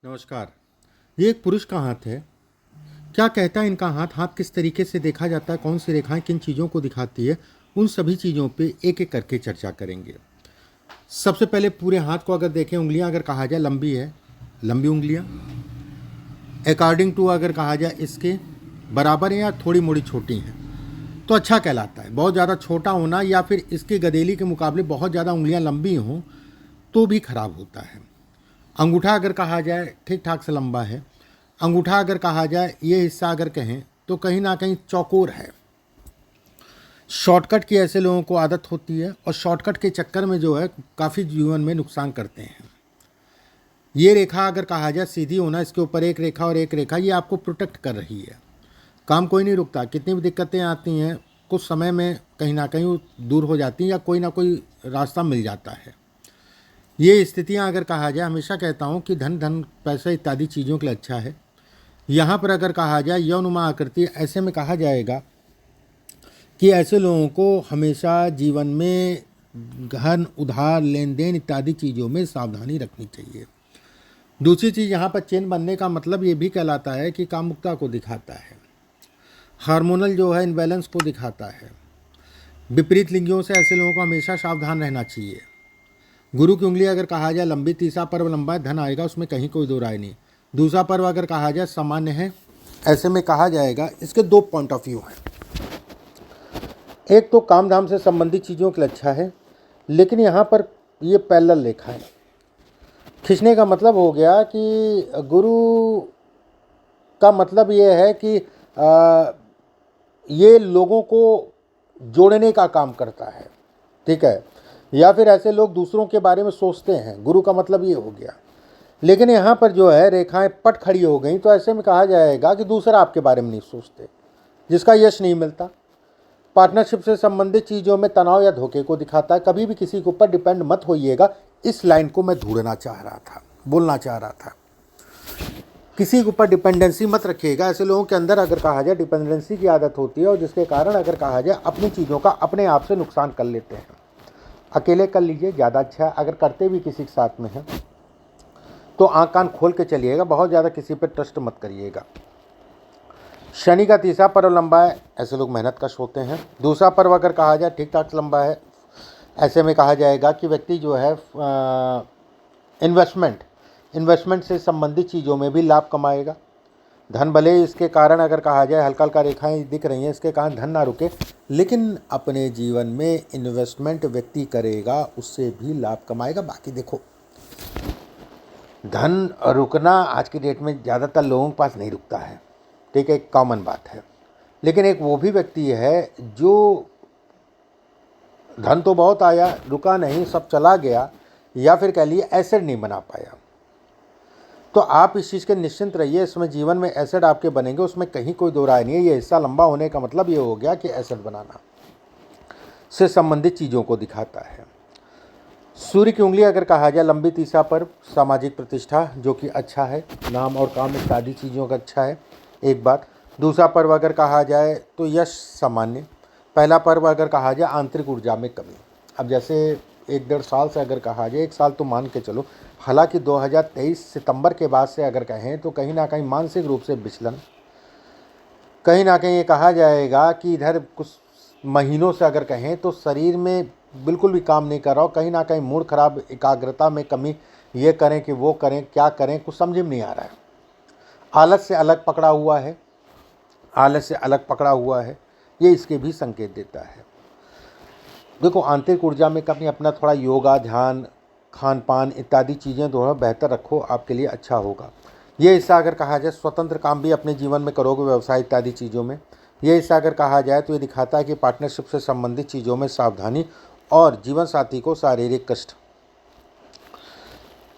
नमस्कार। ये एक पुरुष का हाथ है। क्या कहता है इनका हाथ? हाथ किस तरीके से देखा जाता है, कौन सी रेखाएं किन चीज़ों को दिखाती है, उन सभी चीज़ों पे एक एक करके चर्चा करेंगे। सबसे पहले पूरे हाथ को अगर देखें, उंगलियां अगर कहा जाए लंबी है, लंबी उंगलियां अकॉर्डिंग टू अगर कहा जाए इसके बराबर है या थोड़ी मोड़ी छोटी हैं तो अच्छा कहलाता है। बहुत ज़्यादा छोटा होना या फिर इसके गदेली के मुकाबले बहुत ज़्यादा उंगलियां लंबी हों तो भी खराब होता है। अंगूठा अगर कहा जाए ठीक ठाक से लंबा है। अंगूठा अगर कहा जाए ये हिस्सा अगर कहें तो कहीं ना कहीं चौकोर है। शॉर्टकट की ऐसे लोगों को आदत होती है और शॉर्टकट के चक्कर में जो है काफ़ी जीवन में नुकसान करते हैं। ये रेखा अगर कहा जाए सीधी होना, इसके ऊपर एक रेखा और एक रेखा, ये आपको प्रोटेक्ट कर रही है। काम कोई नहीं रुकता, कितनी भी दिक्कतें आती हैं कुछ समय में कहीं ना कहीं वो दूर हो जाती हैं या कोई ना कोई रास्ता मिल जाता है। ये स्थितियां अगर कहा जाए, हमेशा कहता हूँ कि धन पैसा इत्यादि चीज़ों के लिए अच्छा है। यहाँ पर अगर कहा जाए यौनुमा आकृति, ऐसे में कहा जाएगा कि ऐसे लोगों को हमेशा जीवन में धन उधार लेन देन इत्यादि चीज़ों में सावधानी रखनी चाहिए। दूसरी चीज़, यहाँ पर चेन बनने का मतलब ये भी कहलाता है कि कामुकता को दिखाता है, हार्मोनल जो है इनबैलेंस को दिखाता है। विपरीत लिंगियों से ऐसे लोगों को हमेशा सावधान रहना चाहिए। गुरु की उंगली अगर कहा जाए लंबी, तीसरा पर्व लंबा है, धन आएगा, उसमें कहीं कोई दो राय नहीं। दूसरा पर्व अगर कहा जाए सामान्य है, ऐसे में कहा जाएगा इसके दो पॉइंट ऑफ व्यू हैं। एक तो काम धाम से संबंधित चीज़ों के लिए अच्छा है, लेकिन यहाँ पर ये पैरेलल रेखा है। खींचने का मतलब हो गया कि गुरु का मतलब ये है कि ये लोगों को जोड़ने का काम करता है, ठीक है। या फिर ऐसे लोग दूसरों के बारे में सोचते हैं, गुरु का मतलब ये हो गया। लेकिन यहाँ पर जो है रेखाएं पट खड़ी हो गई तो ऐसे में कहा जाएगा कि दूसरा आपके बारे में नहीं सोचते, जिसका यश नहीं मिलता। पार्टनरशिप से संबंधित चीज़ों में तनाव या धोखे को दिखाता है। कभी भी किसी के ऊपर डिपेंड मत होइएगा। इस लाइन को मैं ढूंढना चाह रहा था, बोलना चाह रहा था। किसी के ऊपर डिपेंडेंसी मत रखिएगा। ऐसे लोगों के अंदर अगर कहा जाए डिपेंडेंसी की आदत होती है और जिसके कारण अगर कहा जाए अपनी चीज़ों का अपने आप से नुकसान कर लेते हैं। अकेले कर लीजिए, ज़्यादा अच्छा है। अगर करते भी किसी के साथ में है तो आँख कान खोल के चलिएगा, बहुत ज़्यादा किसी पर ट्रस्ट मत करिएगा। शनि का तीसरा पर्व लंबा है, ऐसे लोग मेहनत कश होते हैं। दूसरा पर्व अगर कहा जाए ठीक ठाक लंबा है, ऐसे में कहा जाएगा कि व्यक्ति जो है इन्वेस्टमेंट से संबंधित चीज़ों में भी लाभ कमाएगा। धन भले इसके कारण अगर कहा जाए हल्का हल्का रेखाएं दिख रही हैं, इसके कारण धन ना रुके, लेकिन अपने जीवन में इन्वेस्टमेंट व्यक्ति करेगा, उससे भी लाभ कमाएगा। बाकी देखो, धन रुकना आज की डेट में ज़्यादातर लोगों के पास नहीं रुकता है, ठीक है, एक कॉमन बात है। लेकिन एक वो भी व्यक्ति है जो धन तो बहुत आया, रुका नहीं, सब चला गया, या फिर कह लिए एसेट नहीं बना पाया। तो आप इस चीज़ के निश्चिंत रहिए, इसमें जीवन में एसेट आपके बनेंगे, उसमें कहीं कोई दो राय नहीं है। ये हिस्सा लंबा होने का मतलब ये हो गया कि एसेट बनाना से संबंधित चीज़ों को दिखाता है। सूर्य की उंगली अगर कहा जाए लंबी, तीसरा पर्व सामाजिक प्रतिष्ठा जो कि अच्छा है, नाम और काम इत्यादि चीज़ों का अच्छा है, एक बात। दूसरा पर्व अगर कहा जाए तो यश सामान्य। पहला पर्व अगर कहा जाए आंतरिक ऊर्जा में कमी। अब जैसे 1-1.5 साल से अगर कहा जाए, 1 साल तो मान के चलो, हालांकि 2023 सितंबर के बाद से अगर कहें तो कहीं ना कहीं मानसिक रूप से विचलन, कहीं ना कहीं ये कहा जाएगा कि इधर कुछ महीनों से अगर कहें तो शरीर में बिल्कुल भी काम नहीं कर रहा हो, कहीं ना कहीं मूड खराब, एकाग्रता में कमी, ये करें कि वो करें, क्या करें कुछ समझ में नहीं आ रहा है। आलस से अलग पकड़ा हुआ है, ये इसके भी संकेत देता है। देखो, आंतरिक ऊर्जा में कभी अपना थोड़ा योगा, ध्यान, खान पान इत्यादि चीज़ें थोड़ा बेहतर रखो, आपके लिए अच्छा होगा। ये हिस्सा अगर कहा जाए स्वतंत्र काम भी अपने जीवन में करोगे, व्यवसाय इत्यादि चीज़ों में। ये हिस्सा अगर कहा जाए तो ये दिखाता है कि पार्टनरशिप से संबंधित चीज़ों में सावधानी और जीवन साथी को शारीरिक कष्ट।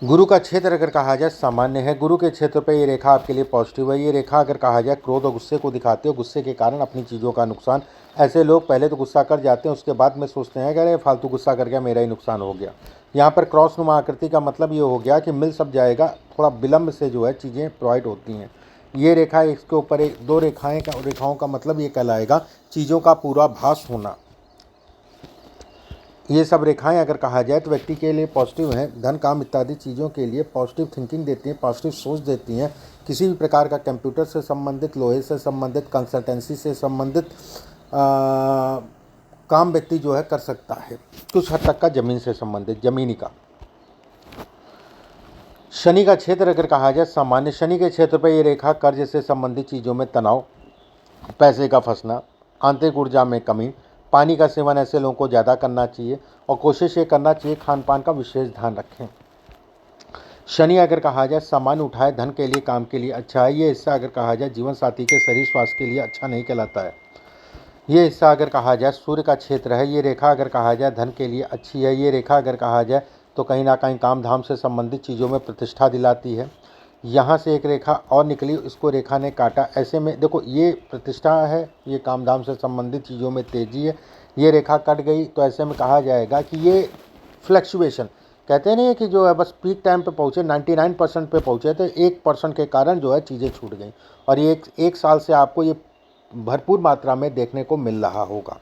गुरु का क्षेत्र अगर कहा जाए सामान्य है। गुरु के क्षेत्र पे ये रेखा आपके लिए पॉजिटिव है। ये रेखा अगर कहा जाए क्रोध और गुस्से को दिखाते हो, गुस्से के कारण अपनी चीज़ों का नुकसान। ऐसे लोग पहले तो गुस्सा कर जाते हैं, उसके बाद में सोचते हैं कि अरे फालतू गुस्सा कर गया, मेरा ही नुकसान हो गया। यहाँ पर क्रॉस नुमा आकृति का मतलब ये हो गया कि मिल सब जाएगा, थोड़ा विलम्ब से जो है चीज़ें प्रोवाइड होती हैं। ये रेखा, इसके ऊपर एक दो रेखाओं का मतलब ये कहलाएगा चीज़ों का पूरा भास होना। ये सब रेखाएं अगर कहा जाए तो व्यक्ति के लिए पॉजिटिव हैं। धन काम इत्यादि चीज़ों के लिए पॉजिटिव थिंकिंग देती हैं, पॉजिटिव सोच देती हैं। किसी भी प्रकार का कंप्यूटर से संबंधित, लोहे से संबंधित, कंसल्टेंसी से संबंधित काम व्यक्ति जो है कर सकता है। कुछ हद तक का ज़मीन से संबंधित, ज़मीनी का। शनि का क्षेत्र अगर कहा जाए सामान्य, शनि के क्षेत्र पर ये रेखा कर्ज से संबंधित चीज़ों में तनाव, पैसे का फंसना, आंतरिक ऊर्जा में कमी, पानी का सेवन ऐसे लोगों को ज़्यादा करना चाहिए और कोशिश ये करना चाहिए खान पान का विशेष ध्यान रखें। शनि अगर कहा जाए सामान्य उठाए, धन के लिए, काम के लिए अच्छा है। ये हिस्सा अगर कहा जाए जीवन साथी के शरीर स्वास्थ्य के लिए अच्छा नहीं कहलाता है। ये हिस्सा अगर कहा जाए सूर्य का क्षेत्र है। ये रेखा अगर कहा जाए धन के लिए अच्छी है। ये रेखा अगर कहा जाए तो कहीं ना कहीं काम धाम से संबंधित चीज़ों में प्रतिष्ठा दिलाती है। यहाँ से एक रेखा और निकली, इसको रेखा ने काटा। ऐसे में देखो ये प्रतिष्ठा है, ये काम धाम से संबंधित चीज़ों में तेजी है। ये रेखा कट गई तो ऐसे में कहा जाएगा कि ये फ्लक्चुएशन, कहते नहीं है कि जो है बस पीक टाइम पे पहुँचे, 99% पे पहुँचे थे, 1% के कारण जो है चीज़ें छूट गई। और ये एक साल से आपको ये भरपूर मात्रा में देखने को मिल रहा होगा।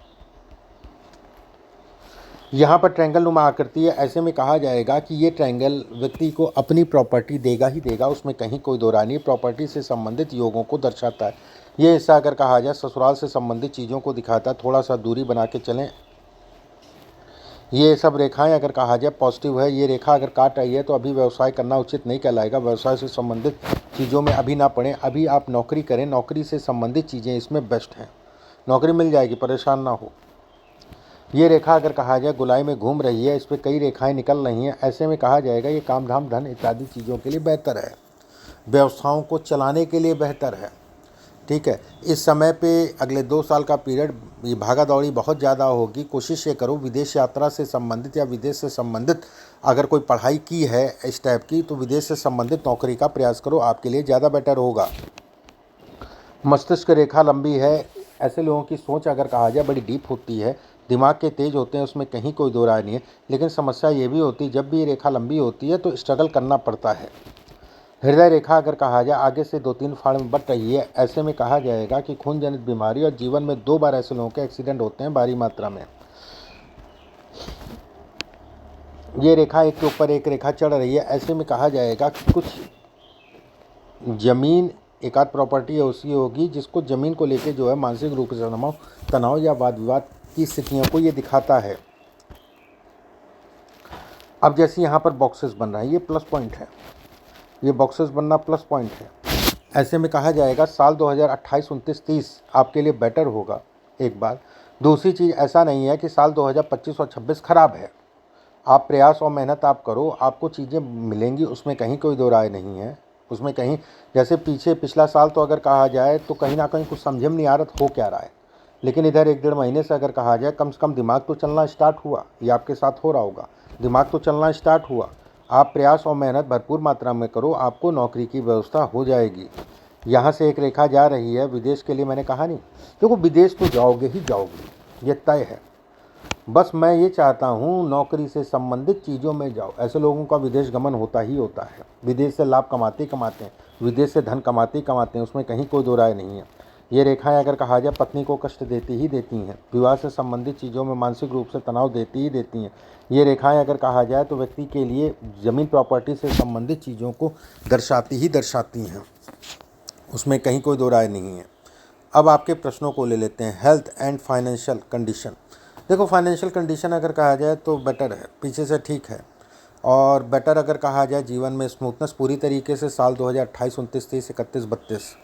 यहाँ पर ट्रायंगल नुमा आकृति है। ऐसे में कहा जाएगा कि ये ट्रायंगल व्यक्ति को अपनी प्रॉपर्टी देगा ही देगा, उसमें कहीं कोई दो राय नहीं। प्रॉपर्टी से संबंधित योगों को दर्शाता है। ये हिस्सा अगर कहा जाए ससुराल से संबंधित चीज़ों को दिखाता है। थोड़ा सा दूरी बना के चलें। ये सब रेखाएं अगर कहा जाए पॉजिटिव है। ये रेखा अगर काट रही है तो अभी व्यवसाय करना उचित नहीं कहलाएगा। व्यवसाय से संबंधित चीज़ों में अभी ना पड़ें। अभी आप नौकरी करें, नौकरी से संबंधित चीज़ें इसमें बेस्ट हैं। नौकरी मिल जाएगी, परेशान ना हो। ये रेखा अगर कहा जाए गोलाई में घूम रही है, इस पर कई रेखाएं निकल रही हैं। ऐसे में कहा जाएगा ये काम धाम धन इत्यादि चीज़ों के लिए बेहतर है, व्यवसायों को चलाने के लिए बेहतर है। ठीक है, इस समय पे अगले 2 साल का पीरियड ये भागा दौड़ी बहुत ज़्यादा होगी। कोशिश ये करो विदेश यात्रा से संबंधित या विदेश से संबंधित अगर कोई पढ़ाई की है इस टाइप की तो विदेश से संबंधित नौकरी का प्रयास करो, आपके लिए ज़्यादा बेटर होगा। मस्तिष्क रेखा लंबी है। ऐसे लोगों की सोच अगर कहा जाए बड़ी डीप होती है, दिमाग के तेज होते हैं, उसमें कहीं कोई दो राय नहीं है। लेकिन समस्या ये भी होती है जब भी ये रेखा लंबी होती है तो स्ट्रगल करना पड़ता है। हृदय रेखा अगर कहा जाए आगे से 2-3 फाड़ में बढ़ रही है। ऐसे में कहा जाएगा कि खून जनित बीमारी और जीवन में 2 बार ऐसे लोगों के एक्सीडेंट होते हैं भारी मात्रा में। ये रेखा एक के ऊपर एक रेखा चढ़ रही है। ऐसे में कहा जाएगा कि कुछ जमीन, एक आध प्रॉपर्टी ऐसी होगी जिसको ज़मीन को लेके जो है मानसिक रूप से तनाव या वाद विवाद की स्थितियों को ये दिखाता है। अब जैसे यहाँ पर बॉक्सेस बन रहा है, ये प्लस पॉइंट है। ये बॉक्सेस बनना प्लस पॉइंट है। ऐसे में कहा जाएगा साल 2028, 29, 30 आपके लिए बेटर होगा। एक बात, दूसरी चीज़ ऐसा नहीं है कि साल 2025 और 26 खराब है। आप प्रयास और मेहनत आप करो, आपको चीज़ें मिलेंगी, उसमें कहीं कोई दो राय नहीं है। उसमें कहीं जैसे पिछला साल तो अगर कहा जाए तो कहीं ना कहीं कुछ समझ में नहीं आ रहा हो क्या रहा है। लेकिन इधर 1-1.5 महीने से अगर कहा जाए कम से कम दिमाग तो चलना स्टार्ट हुआ। ये आपके साथ हो रहा होगा, दिमाग तो चलना स्टार्ट हुआ। आप प्रयास और मेहनत भरपूर मात्रा में करो, आपको नौकरी की व्यवस्था हो जाएगी। यहाँ से एक रेखा जा रही है विदेश के लिए। मैंने कहा नहीं, देखो विदेश तो जाओगे ही जाओगे, ये तय है। बस मैं ये चाहता हूँ नौकरी से संबंधित चीज़ों में जाओ। ऐसे लोगों का विदेश गमन होता ही होता है। विदेश से लाभ कमाते ही कमाते हैं, विदेश से धन कमाते ही कमाते हैं, उसमें कहीं कोई दो राय नहीं है। ये रेखाएं अगर कहा जाए पत्नी को कष्ट देती ही देती हैं, विवाह से संबंधित चीज़ों में मानसिक रूप से तनाव देती ही देती हैं। ये रेखाएं अगर कहा जाए तो व्यक्ति के लिए ज़मीन प्रॉपर्टी से संबंधित चीज़ों को दर्शाती ही दर्शाती हैं, उसमें कहीं कोई दो राय नहीं है। अब आपके प्रश्नों को ले लेते हैं। Health and financial condition. देखो फाइनेंशियल कंडीशन अगर कहा जाए तो बेटर है, पीछे से ठीक है। और बेटर अगर कहा जाए जीवन में स्मूथनेस पूरी तरीके से साल 2028, 29, 30, 31, 32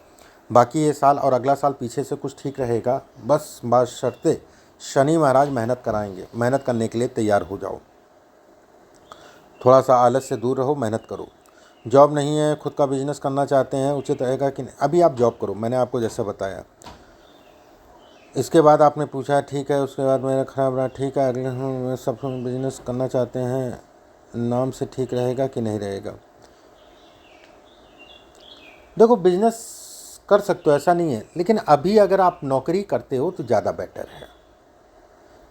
बाकी ये साल और अगला साल पीछे से कुछ ठीक रहेगा। बस बशर्ते शनि महाराज मेहनत कराएंगे। मेहनत करने के लिए तैयार हो जाओ, थोड़ा सा आलस से दूर रहो, मेहनत करो। जॉब नहीं है, खुद का बिजनेस करना चाहते हैं, उचित रहेगा कि नहीं? अभी आप जॉब करो, मैंने आपको जैसे बताया। इसके बाद आपने पूछा ठीक है, उसके बाद मेरा खराब रहा, ठीक है अगले सब बिजनेस करना चाहते हैं, नाम से ठीक रहेगा कि नहीं रहेगा? देखो बिजनेस कर सकते हो, ऐसा नहीं है, लेकिन अभी अगर आप नौकरी करते हो तो ज़्यादा बेटर है।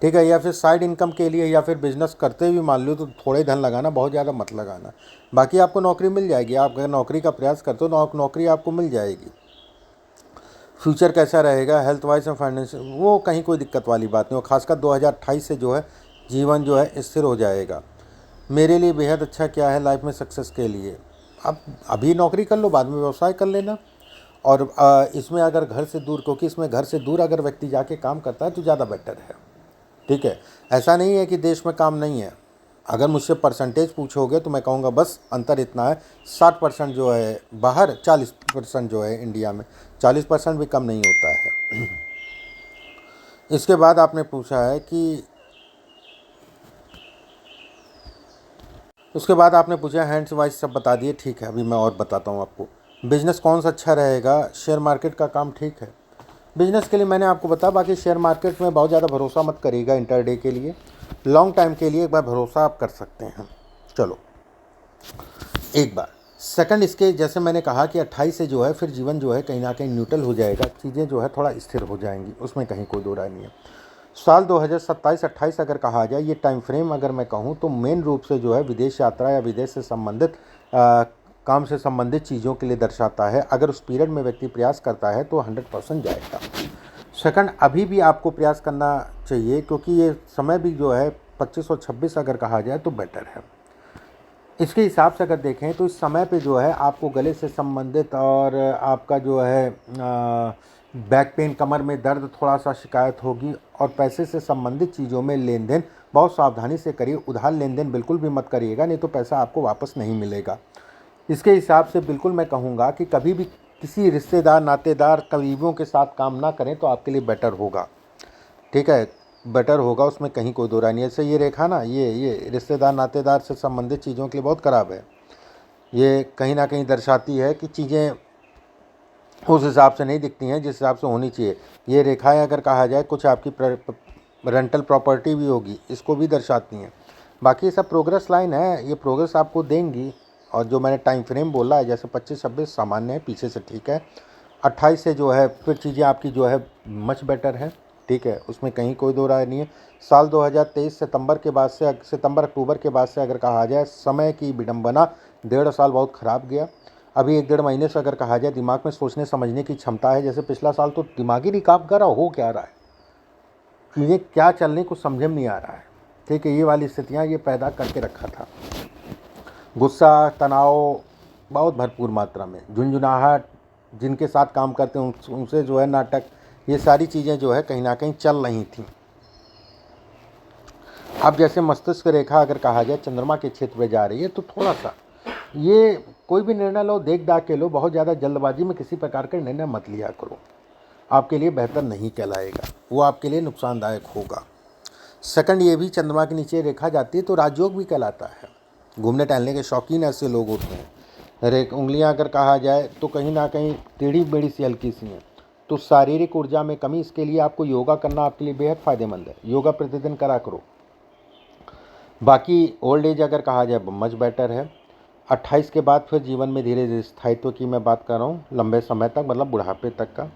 ठीक है, या फिर साइड इनकम के लिए या फिर बिजनेस करते हुए मान लो तो थोड़े धन लगाना, बहुत ज़्यादा मत लगाना। बाकी आपको नौकरी मिल जाएगी। आप अगर नौकरी का प्रयास करते हो तो नौकरी आपको मिल जाएगी। फ्यूचर कैसा रहेगा हेल्थ वाइज और फाइनेंशियल, वो कहीं कोई दिक्कत वाली बात नहीं हो। खासकर 2028 से जो है जीवन जो है स्थिर हो जाएगा। मेरे लिए बेहद अच्छा क्या है लाइफ में सक्सेस के लिए, आप अभी नौकरी कर लो, बाद में व्यवसाय कर लेना। और इसमें अगर घर से दूर, क्योंकि इसमें घर से दूर अगर व्यक्ति जाके काम करता है तो ज़्यादा बेटर है। ठीक है, ऐसा नहीं है कि देश में काम नहीं है। अगर मुझसे परसेंटेज पूछोगे तो मैं कहूँगा बस अंतर इतना है, 60% जो है बाहर, 40% जो है इंडिया में। 40% भी कम नहीं होता है। इसके बाद आपने पूछा है कि उसके बाद आपने पूछा हैंड्स वाइज सब बता दिए, ठीक है। अभी मैं और बताता हूँ आपको बिज़नेस कौन सा अच्छा रहेगा। शेयर मार्केट का काम ठीक है बिज़नेस के लिए, मैंने आपको बताया। बाकी शेयर मार्केट में बहुत ज़्यादा भरोसा मत करिएगा इंटरडे के लिए, लॉन्ग टाइम के लिए एक बार भरोसा आप कर सकते हैं। चलो एक बार सेकंड, इसके जैसे मैंने कहा कि 28 से जो है फिर जीवन जो है कहीं ना कहीं न्यूट्रल हो जाएगा, चीज़ें जो है थोड़ा स्थिर हो जाएंगी, उसमें कहीं कोई दो राय नहीं है। साल 2027-28 अगर कहा जाए, ये टाइम फ्रेम अगर मैं कहूँ तो मेन रूप से जो है विदेश यात्रा या विदेश से संबंधित काम से संबंधित चीज़ों के लिए दर्शाता है। अगर उस पीरियड में व्यक्ति प्रयास करता है तो 100% जाएगा। सेकंड, अभी भी आपको प्रयास करना चाहिए क्योंकि ये समय भी जो है 25 और 26 अगर कहा जाए तो बेटर है। इसके हिसाब से अगर देखें तो इस समय पे जो है आपको गले से संबंधित और आपका जो है बैक पेन, कमर में दर्द थोड़ा सा शिकायत होगी। और पैसे से संबंधित चीज़ों में लेन देन बहुत सावधानी से करिए। उधार लेन देन बिल्कुल भी मत करिएगा, नहीं तो पैसा आपको वापस नहीं मिलेगा। इसके हिसाब से बिल्कुल मैं कहूँगा कि कभी भी किसी रिश्तेदार, नातेदार, करीबियों के साथ काम ना करें तो आपके लिए बेटर होगा। ठीक है, बेटर होगा, उसमें कहीं कोई दो राय नहीं है। ऐसे ये रेखा ना, ये रिश्तेदार, नातेदार से संबंधित चीज़ों के लिए बहुत ख़राब है। ये कहीं ना कहीं दर्शाती है कि चीज़ें उस हिसाब से नहीं दिखती हैं जिस हिसाब से होनी चाहिए। ये रेखाएं अगर कहा जाए कुछ आपकी रेंटल प्रॉपर्टी भी होगी, इसको भी दर्शाती हैं। बाकी ये सब प्रोग्रेस लाइन है, ये प्रोग्रेस आपको देंगी। और जो मैंने टाइम फ्रेम बोला है, जैसे 25-26 सामान्य है, पीछे से ठीक है। 28 से जो है फिर चीज़ें आपकी जो है मच बेटर है। ठीक है, उसमें कहीं कोई दो राय नहीं है। साल 2023 सितंबर के बाद से, सितंबर अक्टूबर के बाद से अगर कहा जाए, समय की विडंबना, 1.5 साल बहुत ख़राब गया। अभी 1-1.5 महीने से अगर कहा जाए, दिमाग में सोचने समझने की क्षमता है। जैसे पिछला साल तो दिमागी रिकाब कर रहा हो क्या रहा है, चीज़ें क्या चलने को समझ में नहीं आ रहा है। ठीक है, ये वाली स्थितियाँ ये पैदा करके रखा था। गुस्सा, तनाव बहुत भरपूर मात्रा में, झुंझुनाहट, जिनके साथ काम करते हैं उनसे जो है नाटक, ये सारी चीज़ें जो है कहीं ना कहीं चल रही थी। अब जैसे मस्तिष्क रेखा अगर कहा जाए चंद्रमा के क्षेत्र में जा रही है, तो थोड़ा सा ये कोई भी निर्णय लो, देख दाख के लो। बहुत ज़्यादा जल्दबाजी में किसी प्रकार का निर्णय मत लिया करो, आपके लिए बेहतर नहीं कहलाएगा, वो आपके लिए नुकसानदायक होगा। सेकंड, ये भी चंद्रमा के नीचे रेखा जाती है तो राजयोग भी कहलाता है। घूमने टहलने के शौकीन ऐसे लोग होते हैं। उंगलियां अगर कहा जाए तो कहीं ना कहीं टेढ़ी मेढ़ी सी हल्की सी हैं, तो शारीरिक ऊर्जा में कमी, इसके लिए आपको योगा करना आपके लिए बेहद फायदेमंद है। योगा प्रतिदिन करा करो। बाकी ओल्ड एज अगर कहा जाए मच बेटर है। 28 के बाद फिर जीवन में धीरे धीरे स्थायित्व की मैं बात कर रहा हूँ, लंबे समय तक, मतलब बुढ़ापे तक का।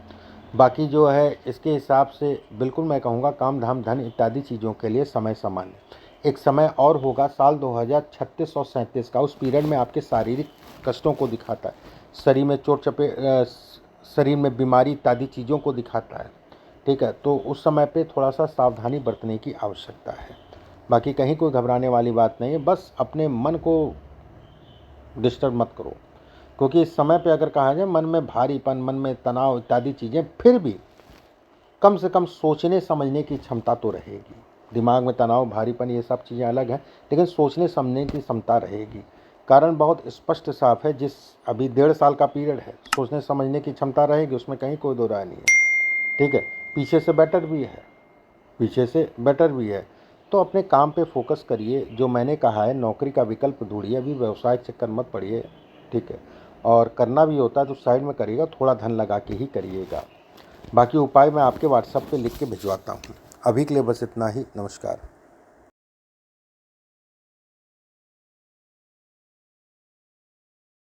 बाकी जो है इसके हिसाब से बिल्कुल मैं कहूँगा काम धाम धन इत्यादि चीज़ों के लिए समय सामान्य। एक समय और होगा साल 2036 और 37 का, उस पीरियड में आपके शारीरिक कष्टों को दिखाता है, शरीर में चोट चपे, शरीर में बीमारी इत्यादि चीज़ों को दिखाता है। ठीक है, तो उस समय पे थोड़ा सा सावधानी बरतने की आवश्यकता है। बाकी कहीं कोई घबराने वाली बात नहीं है, बस अपने मन को डिस्टर्ब मत करो, क्योंकि इस समय पे अगर कहा जाए मन में भारीपन, मन में तनाव इत्यादि चीज़ें, फिर भी कम से कम सोचने समझने की क्षमता तो रहेगी। दिमाग में तनाव, भारीपन, ये सब चीज़ें अलग हैं, लेकिन सोचने समझने की क्षमता रहेगी। कारण बहुत स्पष्ट साफ है, जिस अभी 1.5 साल का पीरियड है, सोचने समझने की क्षमता रहेगी, उसमें कहीं कोई दो राय नहीं है। ठीक है, पीछे से बेटर भी है, पीछे से बेटर भी है। तो अपने काम पे फोकस करिए। जो मैंने कहा है, नौकरी का विकल्प ढूंढिए, अभी व्यवसाय चक्कर मत पड़िए। ठीक है, और करना भी होता है तो साइड में करिएगा, थोड़ा धन लगा के ही करिएगा। बाकी उपाय मैं आपके व्हाट्सएप पे लिख के भिजवाता हूँ। अभी के लिए बस इतना ही, नमस्कार।